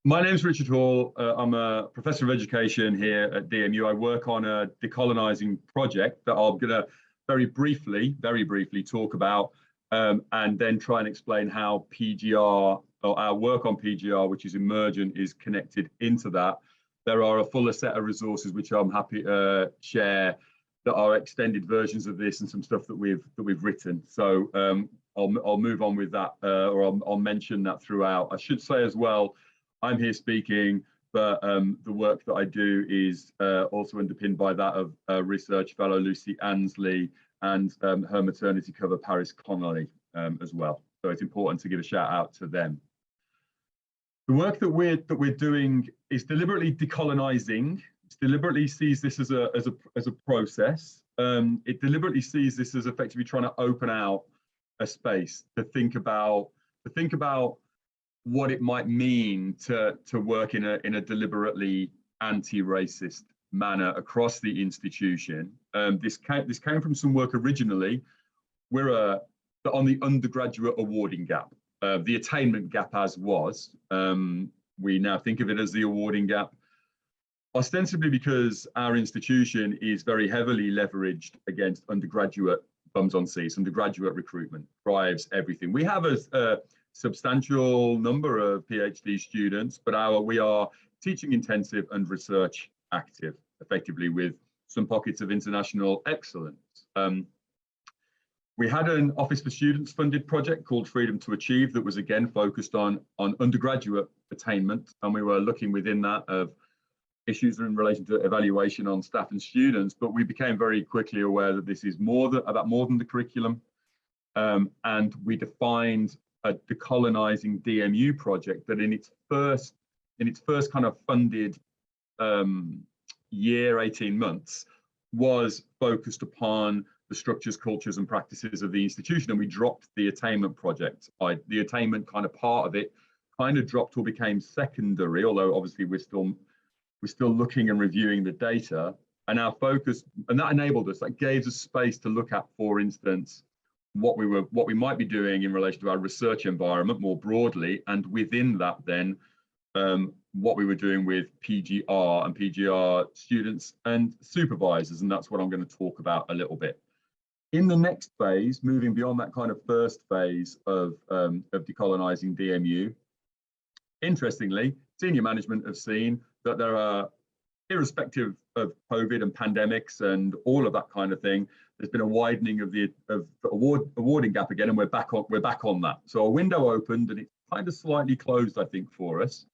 My name's Richard Hall. I'm a professor of education here at DMU. I work on a decolonising project that I'm going to very briefly talk about and then try and explain how PGR, or our work on PGR, which is emergent, is connected into that. There are a fuller set of resources which I'm happy to share that are extended versions of this and some stuff that we've written. So I'll move on with that, or I'll mention that throughout. I should say as well, I'm here speaking, but the work that I do is also underpinned by that of research fellow Lucy Ansley and her maternity cover Paris Connolly as well. So it's important to give a shout out to them. The work that we're doing is deliberately decolonising. It deliberately sees this as a process. It deliberately sees this as effectively trying to open out a space to think about what it might mean to work in a deliberately anti-racist manner across the institution. This came from some work originally. We're on the undergraduate awarding gap, the attainment gap as was. We now think of it as the awarding gap, ostensibly because our institution is very heavily leveraged against undergraduate bums on seats. Undergraduate recruitment drives everything. We have a substantial number of PhD students, but we are teaching intensive and research active, effectively, with some pockets of international excellence. We had an Office for Students funded project called Freedom to Achieve that was again focused on undergraduate attainment, and we were looking within that of issues in relation to evaluation on staff and students, but we became very quickly aware that this is about more than the curriculum, and we defined a Decolonising DMU project that in its first kind of funded year, 18 months, was focused upon the structures, cultures and practices of the institution, and we dropped the attainment project. The attainment kind of part of it kind of dropped or became secondary, although obviously we're still looking and reviewing the data, and our focus, and that enabled us, that gave us space to look at, for instance, what we might be doing in relation to our research environment more broadly, and within that then what we were doing with PGR and PGR students and supervisors, and that's what I'm going to talk about a little bit. In the next phase, moving beyond that kind of first phase of decolonising DMU, interestingly, senior management have seen that there are, irrespective of COVID and pandemics and all of that kind of thing, there's been a widening of the awarding gap again, and we're back on that. So a window opened, and it's kind of slightly closed, I think, for us.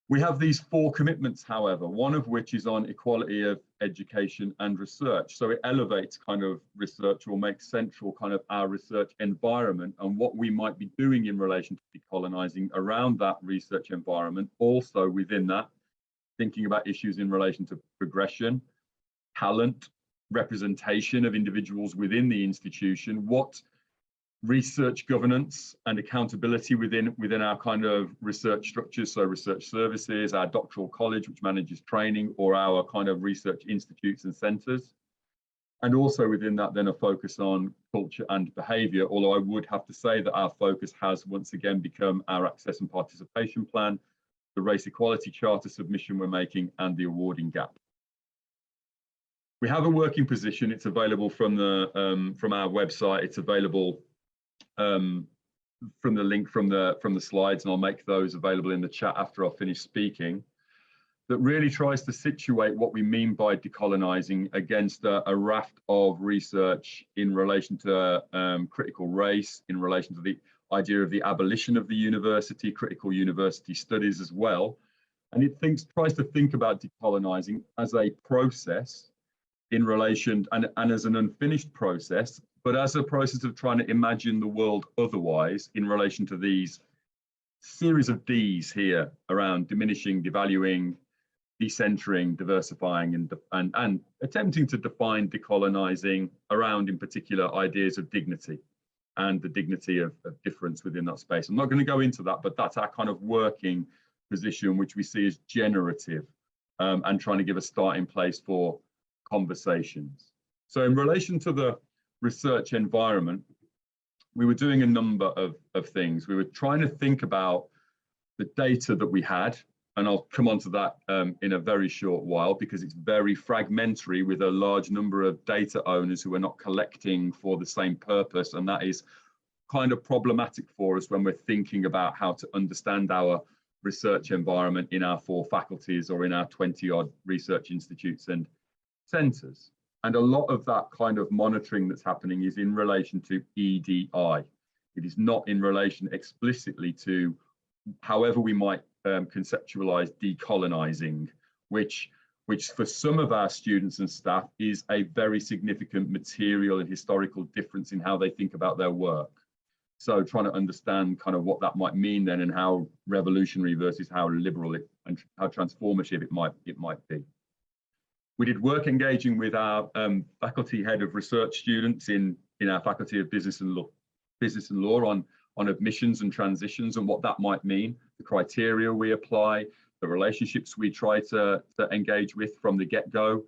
We have these 4 commitments, however, one of which is on equality of education and research. So it elevates kind of research, or makes central kind of our research environment and what we might be doing in relation to decolonising around that research environment. Also within that, thinking about issues in relation to progression, talent, representation of individuals within the institution, what research governance and accountability within our kind of research structures, so research services, our doctoral college which manages training, or our kind of research institutes and centres. And also within that then a focus on culture and behaviour, although I would have to say that our focus has once again become our access and participation plan, the race equality charter submission we're making, and the awarding gap. We have a working position. It's available from our website. It's available from the link from the slides, and I'll make those available in the chat after I finish speaking. That really tries to situate what we mean by decolonising against a raft of research in relation to critical race, in relation to the idea of the abolition of the university, critical university studies as well, and it tries to think about decolonising as a process in relation and as an unfinished process, but as a process of trying to imagine the world otherwise in relation to these series of Ds here around diminishing, devaluing, decentering, diversifying, and attempting to define decolonising around, in particular, ideas of dignity and the dignity of difference within that space. I'm not going to go into that, but that's our kind of working position, which we see as generative and trying to give a starting place for conversations. So in relation to the research environment, we were doing a number of things. We were trying to think about the data that we had, and I'll come on to that in a very short while, because it's very fragmentary with a large number of data owners who are not collecting for the same purpose. And that is kind of problematic for us when we're thinking about how to understand our research environment in our 4 faculties or in our 20-odd research institutes and centres. And a lot of that kind of monitoring that's happening is in relation to EDI. It is not in relation explicitly to however we might conceptualize decolonising, which for some of our students and staff is a very significant material and historical difference in how they think about their work. So trying to understand kind of what that might mean then, and how revolutionary versus how liberal it, and how transformative it might be. We did work engaging with our faculty head of research students in our faculty of business and law on admissions and transitions and what that might mean, the criteria we apply, the relationships we try to engage with from the get-go,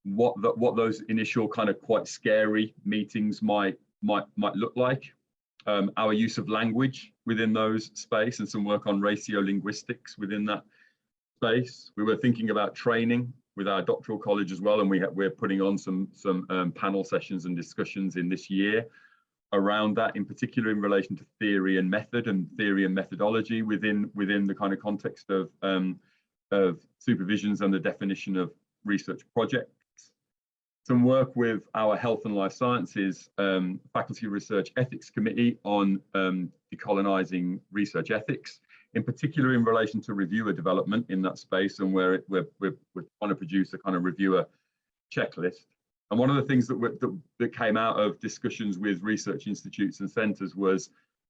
what those initial kind of quite scary meetings might look like, our use of language within those space, and some work on ratiolinguistics within that space. We were thinking about training with our doctoral college as well, and we're putting on some panel sessions and discussions in this year around that, in particular in relation to theory and method and theory and methodology within the kind of context of supervisions and the definition of research projects. Some work with our health and life sciences faculty research ethics committee on decolonising research ethics, in particular in relation to reviewer development in that space, and where we're trying to produce a kind of reviewer checklist. And one of the things that came out of discussions with research institutes and centres was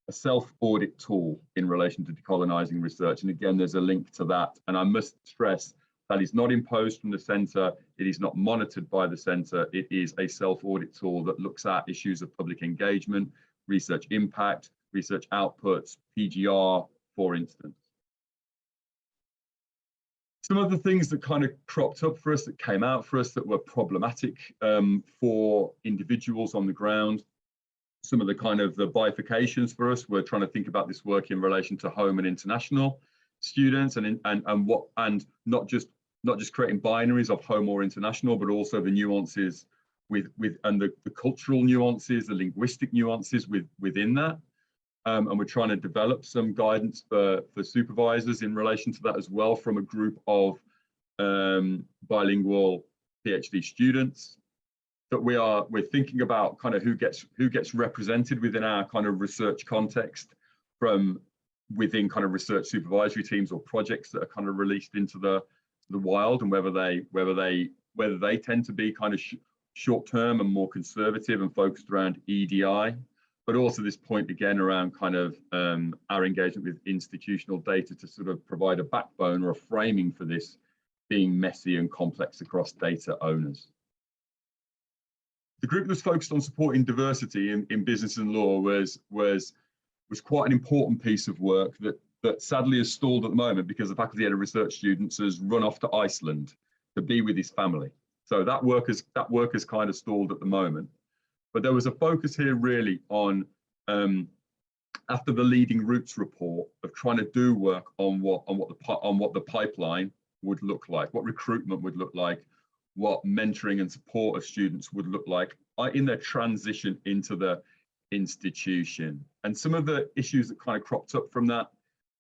a self-audit tool in relation to decolonising research. And again, there's a link to that. And I must stress that is not imposed from the centre. It is not monitored by the centre. It is a self-audit tool that looks at issues of public engagement, research impact, research outputs, PGR, for instance. Some of the things that kind of cropped up for us, that came out for us, that were problematic for individuals on the ground. Some of the kind of the bifurcations for us, we're trying to think about this work in relation to home and international students, and not just creating binaries of home or international, but also the nuances and the cultural nuances, the linguistic nuances within that. And we're trying to develop some guidance for supervisors in relation to that as well, from a group of bilingual PhD students. That we're thinking about kind of who gets represented within our kind of research context from within kind of research supervisory teams or projects that are kind of released into the wild, and whether they tend to be kind of short term and more conservative and focused around EDI. But also this point again around kind of our engagement with institutional data to sort of provide a backbone or a framing for this being messy and complex across data owners. The group that was focused on supporting diversity in business and law was quite an important piece of work that sadly is stalled at the moment, because the faculty head of research students has run off to Iceland to be with his family. So that work is kind of stalled at the moment. But there was a focus here really on, after the Leading Routes report, of trying to do work on what the pipeline would look like, what recruitment would look like, what mentoring and support of students would look like in their transition into the institution. And some of the issues that kind of cropped up from that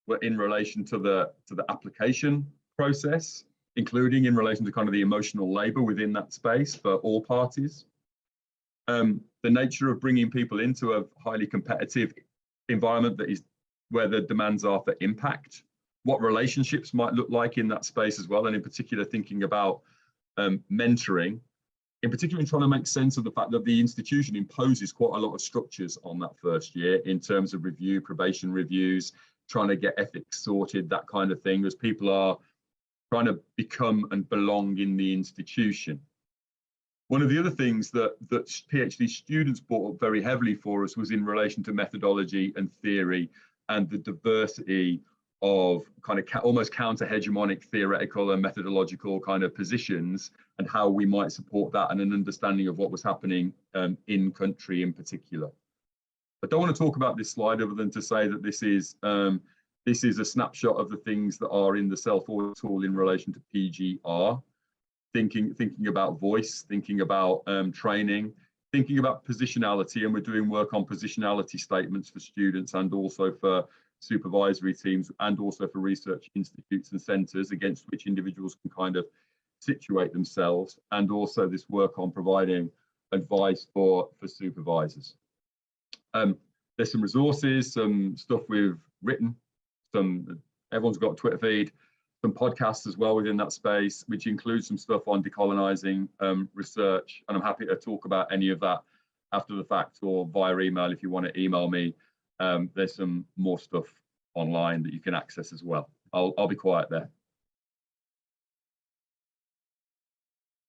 were in relation to the application process, including in relation to kind of the emotional labour within that space for all parties. The nature of bringing people into a highly competitive environment that is where the demands are for impact, what relationships might look like in that space as well, and in particular thinking about mentoring, in particular in trying to make sense of the fact that the institution imposes quite a lot of structures on that first year in terms of review, probation reviews, trying to get ethics sorted, that kind of thing, as people are trying to become and belong in the institution. One of the other things that PhD students brought up very heavily for us was in relation to methodology and theory, and the diversity of kind of almost counter-hegemonic theoretical and methodological kind of positions, and how we might support that, and an understanding of what was happening in country in particular. I don't want to talk about this slide other than to say that this This is a snapshot of the things that are in the self-audit tool in relation to PGR, thinking about voice, thinking about training, thinking about positionality, and we're doing work on positionality statements for students and also for supervisory teams and also for research institutes and centres against which individuals can kind of situate themselves, and also this work on providing advice for supervisors. There's some resources, some stuff we've written, everyone's got a Twitter feed, some podcasts as well within that space, which includes some stuff on decolonising research, and I'm happy to talk about any of that after the fact or via email if you want to email me. There's some more stuff online that you can access as well. I'll be quiet there.